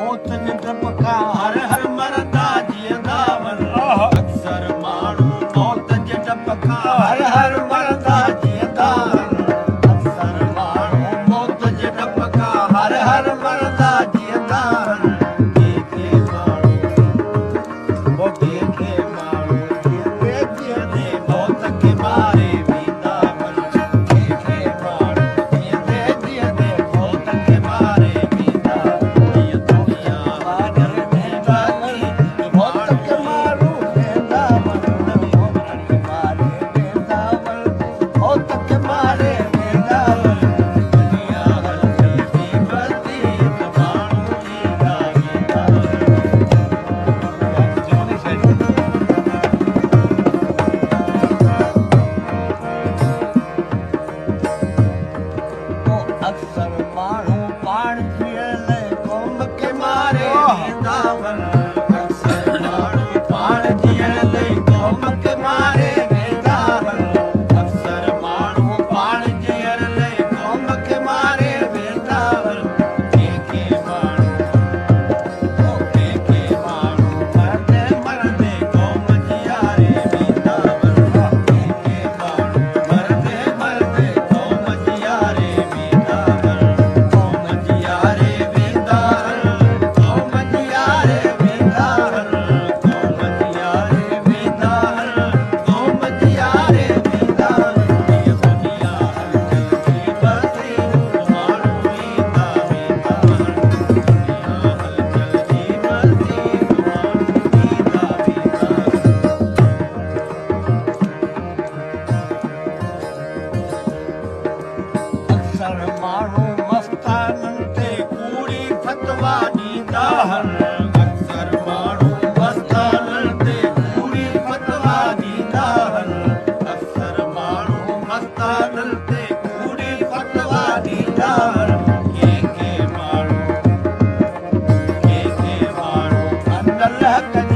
मौत जे डप खां हर हर मरंदा जीअंदा वञ अक्सर माण्हू मौत जे डप खां हर हर मरंदा जीअंदा वञ अक्सर माण्हू मौत जे डप खां हर हर मरंदा जीअंदा वञ कंहिंखे माण्हू जीअंदे मौत खे मारे वेंदा वञ कंहिंखे माण्हू जीअंदे मौत खे मारे वेंदा अक्सर माण्हू पाण जीअण लाइ क़ौम खे मारे वेंदा वञ अक्सर माण्हू पाण जीअण लाइ क़ौम खे मारे वेंदा वञ अक्सर माण्हू पाण जीअण लाइ क़ौम खे मारे वेंदा वञ कंहिंखे माण्हू मरंदे मरंदे क़ौम जीआरे वेंदा वञ कंहिंखे माण्हू मरंदे मरंदे क़ौम जीआरे वेंदा क़ौम जीआरे वेंदा क़ौम जीआरे वेंदा क़ौम जीआरे वेंदा क़ौम जीआरे वेंदा हीअ दुनिया हलचलजी बसी माण्हू ईंदा वेंदा दुनिया हलचलजी बसी माण्हू ईंदा वेंदा अक्सर माण्हू मस्ताननि ते कूड़ी फतवा ॾींदा अक्सर माण्हू मस्ताननि ते कूड़ी फतवा ॾींदा अक्सर माण्हू मस्ताननि ते कूड़ी फतवा ॾींदा कंहिंखे माण्हू अंदर हक़